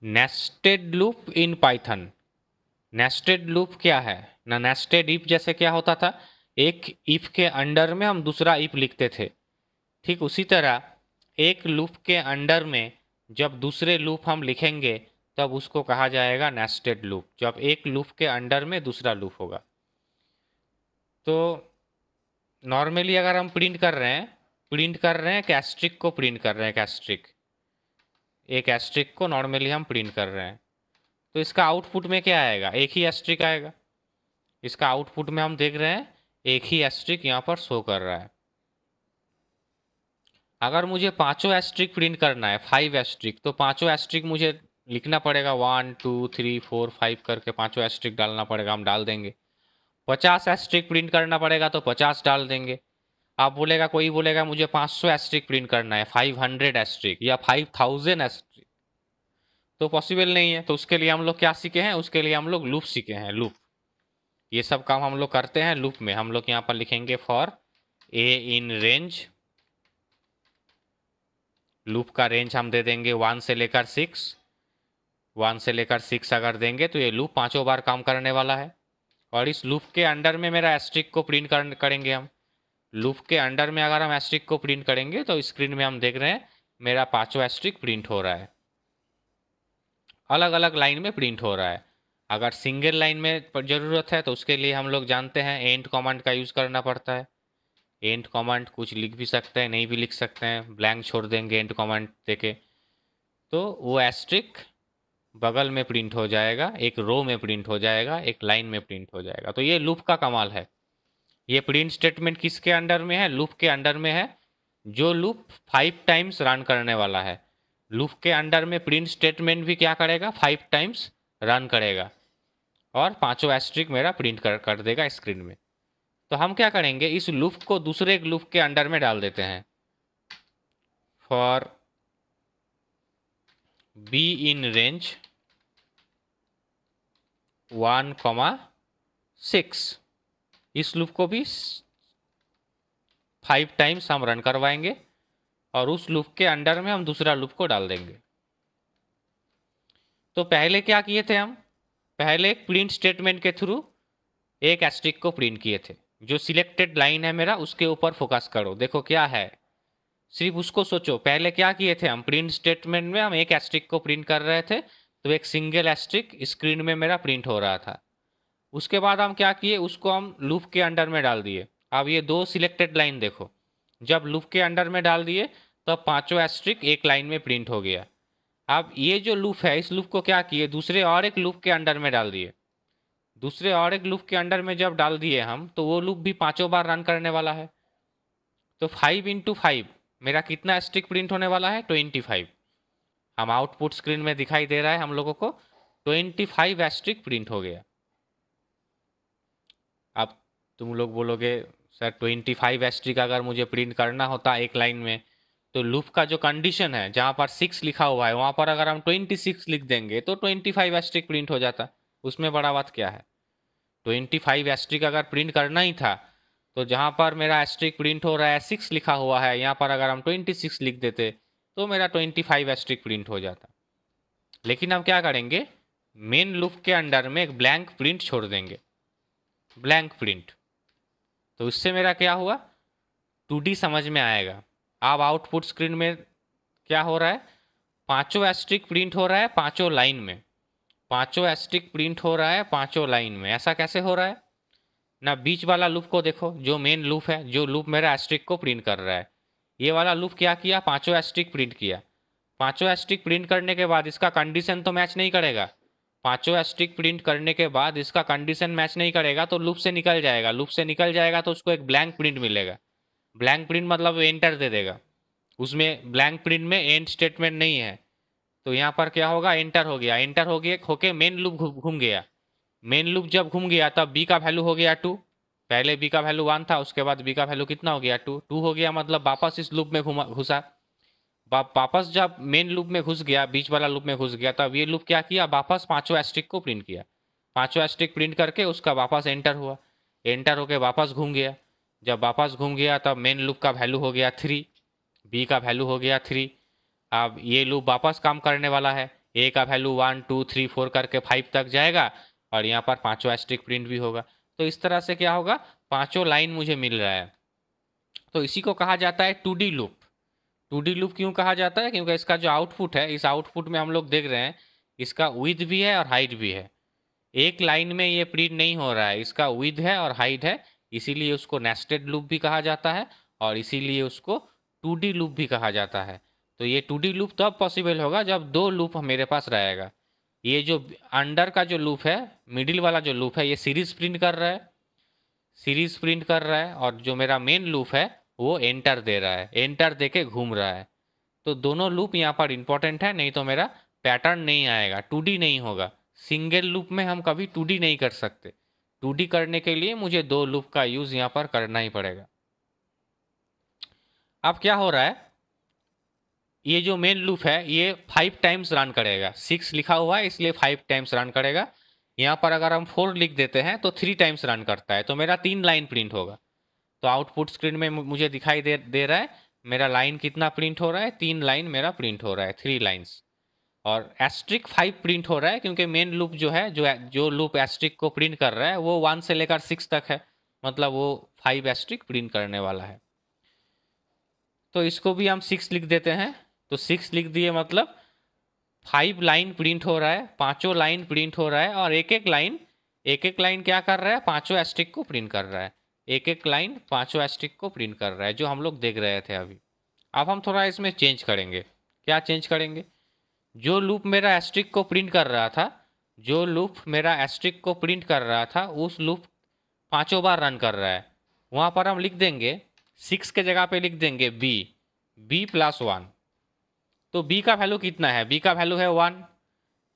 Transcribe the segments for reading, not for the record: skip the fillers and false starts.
Nested loop in Python. Nested loop क्या है ना, नेस्टेड इफ जैसे क्या होता था, एक इफ के अंडर में हम दूसरा इफ लिखते थे, ठीक उसी तरह एक लूप के अंडर में जब दूसरे लूप हम लिखेंगे तब उसको कहा जाएगा नेस्टेड लूप, जब एक लूप के अंडर में दूसरा लूप होगा। तो नॉर्मली अगर हम प्रिंट कर रहे हैं एक एस्ट्रिक को प्रिंट कर रहे हैं, एक एस्ट्रिक को नॉर्मली हम प्रिंट कर रहे हैं, तो इसका आउटपुट में क्या आएगा, एक ही एस्ट्रिक आएगा। इसका आउटपुट में हम देख रहे हैं एक ही एस्ट्रिक यहाँ पर शो कर रहा है। अगर मुझे पांचों एस्ट्रिक प्रिंट करना है, 5 एस्ट्रिक, तो पांचों एस्ट्रिक मुझे लिखना पड़ेगा, 1 2 3 4 5 करके पांचों एस्ट्रिक डालना पड़ेगा, हम डाल देंगे। 50 एस्ट्रिक प्रिंट करना पड़ेगा तो 50 डाल देंगे। आप बोलेगा, कोई बोलेगा मुझे 500 एस्ट्रिक प्रिंट करना है, 500 एस्ट्रिक या 5000 एस्ट्रिक, तो पॉसिबल नहीं है। तो उसके लिए हम लोग क्या सीखे हैं, उसके लिए हम लोग लूप सीखे हैं, लूप। ये सब काम हम लोग करते हैं लूप में। हम लोग यहाँ पर लिखेंगे for a in range, loop का रेंज हम दे देंगे 1 से लेकर 6, 1 से लेकर 6 अगर देंगे तो ये लूप पांचों बार काम करने वाला है। और इस लूप के अंडर में मेरा एस्ट्रिक को प्रिंट करेंगे हम। लूप के अंडर में अगर हम एस्ट्रिक को प्रिंट करेंगे तो स्क्रीन में हम देख रहे हैं मेरा पांचों एस्ट्रिक प्रिंट हो रहा है, अलग अलग लाइन में प्रिंट हो रहा है। अगर सिंगल लाइन में ज़रूरत है तो उसके लिए हम लोग जानते हैं एंड कमांड का यूज़ करना पड़ता है। एंड कमांड कुछ लिख भी सकते हैं, नहीं भी लिख सकते हैं, ब्लैंक छोड़ देंगे एंड कमांड देके, तो वो एस्ट्रिक बगल में प्रिंट हो जाएगा, एक रो में प्रिंट हो जाएगा, एक लाइन में प्रिंट हो जाएगा। तो ये लूप का कमाल है। ये प्रिंट स्टेटमेंट किसके अंडर में है, लूप के अंडर में है, जो लूप 5 टाइम्स रन करने वाला है। लूप के अंडर में प्रिंट स्टेटमेंट भी क्या करेगा, 5 टाइम्स रन करेगा और पांचों एस्ट्रिक मेरा प्रिंट कर देगा स्क्रीन में। तो हम क्या करेंगे, इस लूप को दूसरे एक लूप के अंडर में डाल देते हैं। फॉर बी इन रेंज 1,6, इस लूप को भी 5 टाइम्स हम रन करवाएंगे और उस लूप के अंडर में हम दूसरा लूप को डाल देंगे। तो पहले क्या किए थे हम, पहले एक प्रिंट स्टेटमेंट के थ्रू एक एस्ट्रिक को प्रिंट किए थे। जो सिलेक्टेड लाइन है मेरा उसके ऊपर फोकस करो, देखो क्या है, सिर्फ उसको सोचो। पहले क्या किए थे हम, प्रिंट स्टेटमेंट में हम एक एस्ट्रिक को प्रिंट कर रहे थे, तो एक सिंगल एस्ट्रिक स्क्रीन में मेरा प्रिंट हो रहा था। उसके बाद हम क्या किए, उसको हम लूप के अंडर में डाल दिए। अब ये दो सिलेक्टेड लाइन देखो, जब लूप के अंडर में डाल दिए तब पांचों एस्ट्रिक एक लाइन में प्रिंट हो गया। अब ये जो लूप है, इस लूप को क्या किए, दूसरे और एक लूप के अंडर में डाल दिए। दूसरे और एक लूप के अंडर में जब डाल दिए हम, तो वो लूप भी पांचों बार रन करने वाला है। तो 5 × 5 मेरा कितना एस्ट्रिक प्रिंट होने वाला है, 25। हम आउटपुट स्क्रीन में दिखाई दे रहा है हम लोगों को 25 एस्ट्रिक प्रिंट हो गया। अब तुम लोग बोलोगे सर 25 एस्ट्रिक अगर मुझे प्रिंट करना होता एक लाइन में, तो लूप का जो कंडीशन है जहाँ पर 6 लिखा हुआ है वहाँ पर अगर हम 26 लिख देंगे तो 25 एस्ट्रिक प्रिंट हो जाता। उसमें बड़ा बात क्या है, 25 एस्ट्रिक अगर प्रिंट करना ही था तो जहाँ पर मेरा एस्ट्रिक प्रिंट हो रहा है 6 लिखा हुआ है, यहाँ पर अगर हम 26 लिख देते तो मेरा 25 एस्ट्रिक प्रिंट हो जाता। लेकिन हम क्या करेंगे, मेन लूप के अंडर में एक ब्लैंक प्रिंट छोड़ देंगे, ब्लैंक प्रिंट। तो इससे मेरा क्या हुआ, 2D समझ में आएगा। अब आउटपुट स्क्रीन में क्या हो रहा है, पांचों एस्ट्रिक प्रिंट हो रहा है पांचों लाइन में, पांचों एस्ट्रिक प्रिंट हो रहा है पांचों लाइन में। ऐसा कैसे हो रहा है ना, बीच वाला लूप को देखो, जो मेन लूप है, जो लूप मेरा एस्ट्रिक को प्रिंट कर रहा है, ये वाला लूप क्या किया, पांचों एस्ट्रिक प्रिंट किया। पांचों एस्ट्रिक प्रिंट करने के बाद इसका कंडीशन तो मैच नहीं करेगा, पांचों एस्ट्रिक प्रिंट करने के बाद इसका कंडीशन मैच नहीं करेगा तो लूप से निकल जाएगा। लूप से निकल जाएगा तो उसको एक ब्लैंक प्रिंट मिलेगा। ब्लैंक प्रिंट मतलब एंटर दे देगा, उसमें ब्लैंक प्रिंट में एंड स्टेटमेंट नहीं है। तो यहाँ पर क्या होगा, एंटर हो गया, एंटर हो गया होके मेन लूप घूम गया। मेन लूप जब घूम गया तब बी का वैल्यू हो गया 2, पहले बी का वैल्यू 1 था, उसके बाद बी का वैल्यू कितना हो गया, 2 हो गया, मतलब वापस इस लूप में घुसा। वापस जब मेन लूप में घुस गया, बीच वाला लूप में घुस गया, तब ये लूप क्या किया, वापस पांचों एस्ट्रिक को प्रिंट किया। पांचों एस्ट्रिक प्रिंट करके उसका वापस एंटर हुआ, एंटर होके वापस घूम गया। जब वापस घूम गया तब मेन लूप का वैल्यू हो गया 3, बी का वैल्यू हो गया 3। अब ये लूप वापस काम करने वाला है, ए का वैल्यू 1 2 3 4 करके 5 तक जाएगा और यहाँ पर पांचों एस्ट्रिक प्रिंट भी होगा। तो इस तरह से क्या होगा, पांचों लाइन मुझे मिल रहा है। तो इसी को कहा जाता है 2D लूप। 2D लूप क्यों कहा जाता है, क्योंकि इसका जो आउटपुट है, इस आउटपुट में हम लोग देख रहे हैं इसका विड्थ भी है और हाइट भी है। एक लाइन में ये प्रिंट नहीं हो रहा है, इसका विड्थ है और हाइट है, इसीलिए उसको नेस्टेड लूप भी कहा जाता है और इसीलिए उसको 2D लूप भी कहा जाता है। तो ये 2D लूप तब पॉसिबल होगा जब दो लूप मेरे पास रहेगा। ये जो अंडर का जो लूप है, मिडिल वाला जो लूप है, ये सीरीज प्रिंट कर रहा है, सीरीज प्रिंट कर रहा है, और जो मेरा मेन लूप है वो एंटर दे रहा है, एंटर दे के घूम रहा है। तो दोनों लूप यहाँ पर इंपॉर्टेंट है, नहीं तो मेरा पैटर्न नहीं आएगा, 2D नहीं होगा। सिंगल लूप में हम कभी 2D नहीं कर सकते। 2D करने के लिए मुझे दो लूप का यूज यहाँ पर करना ही पड़ेगा। अब क्या हो रहा है, ये जो मेन लूप है ये 5 टाइम्स रन करेगा। 6 लिखा हुआ है इसलिए 5 टाइम्स रन करेगा। यहाँ पर अगर हम 4 लिख देते हैं तो 3 टाइम्स रन करता है, तो मेरा 3 लाइन प्रिंट होगा। तो आउटपुट स्क्रीन में मुझे दिखाई दे रहा है मेरा लाइन कितना प्रिंट हो रहा है, 3 लाइन मेरा प्रिंट हो रहा है, 3 लाइन्स। और एस्ट्रिक 5 प्रिंट हो रहा है क्योंकि मेन लूप जो है, जो लूप एस्ट्रिक को प्रिंट कर रहा है वो 1 से लेकर 6 तक है, मतलब वो 5 एस्ट्रिक प्रिंट करने वाला है। तो इसको भी हम 6 लिख देते हैं। तो 6 लिख दिए, मतलब 5 लाइन प्रिंट हो रहा है, पांचों लाइन प्रिंट हो रहा है, और एक एक लाइन क्या कर रहा है, पांचों एस्ट्रिक को प्रिंट कर रहा है। एक एक लाइन पांचों एस्ट्रिक को प्रिंट कर रहा है, जो हम लोग देख रहे थे अभी। अब हम थोड़ा इसमें चेंज करेंगे। क्या चेंज करेंगे, जो लूप मेरा एस्ट्रिक को प्रिंट कर रहा था, जो लूप मेरा एस्ट्रिक को प्रिंट कर रहा था, उस लूप पांचों बार रन कर रहा है। वहां पर हम लिख देंगे 6 के जगह पे लिख देंगे b+1। तो b का वैल्यू कितना है, b का वैल्यू है 1।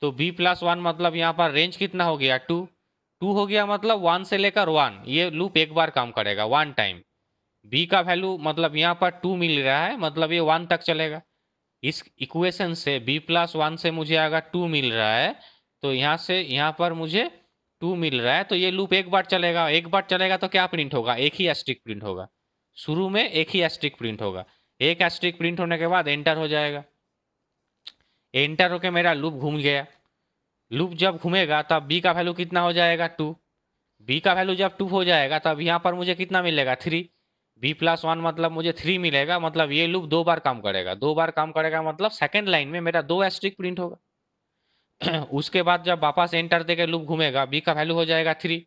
तो b+1 मतलब यहाँ पर रेंज कितना हो गया, 2 हो गया, मतलब 1 से लेकर 1, ये लूप एक बार काम करेगा 1 टाइम। b का वैल्यू मतलब यहाँ पर 2 मिल रहा है, मतलब ये 1 तक चलेगा। इस इक्वेशन से b+1 से मुझे अगर 2 मिल रहा है, तो यहाँ से यहाँ पर मुझे 2 मिल रहा है, तो ये लूप एक बार चलेगा। एक बार चलेगा तो क्या प्रिंट होगा, एक ही एस्ट्रिक प्रिंट होगा। शुरू में एक ही एस्ट्रिक प्रिंट होगा, एक एस्ट्रिक प्रिंट होने के बाद एंटर हो जाएगा। एंटर होके मेरा लूप घूम गया। लूप जब घूमेगा तब b का वैल्यू कितना हो जाएगा, 2। b का वैल्यू जब 2 हो जाएगा तब यहाँ पर मुझे कितना मिलेगा, 3। b+1 मतलब मुझे 3 मिलेगा, मतलब ये लूप 2 बार काम करेगा। 2 बार काम करेगा मतलब सेकंड लाइन में मेरा 2 एस्ट्रिक प्रिंट होगा। उसके बाद जब वापस एंटर देकर लूप घूमेगा, b का वैल्यू हो जाएगा 3।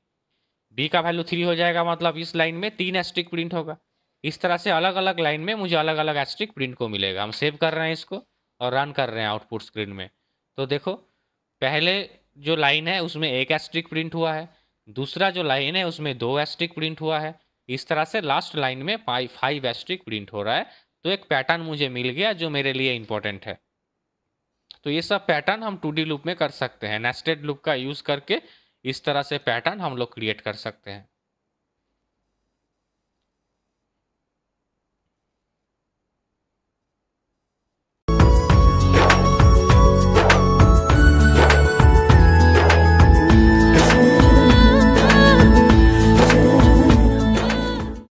b का वैल्यू 3 हो जाएगा, मतलब इस लाइन में 3 एस्ट्रिक प्रिंट होगा। इस तरह से अलग अलग लाइन में मुझे अलग अलग एस्ट्रिक प्रिंट को मिलेगा। हम सेव कर रहे हैं इसको और रन कर रहे हैं आउटपुट स्क्रीन में। तो देखो, पहले जो लाइन है उसमें एक एस्ट्रिक प्रिंट हुआ है, दूसरा जो लाइन है उसमें 2 एस्ट्रिक प्रिंट हुआ है, इस तरह से लास्ट लाइन में 5 एस्ट्रिक प्रिंट हो रहा है। तो एक पैटर्न मुझे मिल गया जो मेरे लिए इंपॉर्टेंट है। तो ये सब पैटर्न हम 2D लूप में कर सकते हैं, नेस्टेड लूप का यूज करके इस तरह से पैटर्न हम लोग क्रिएट कर सकते हैं।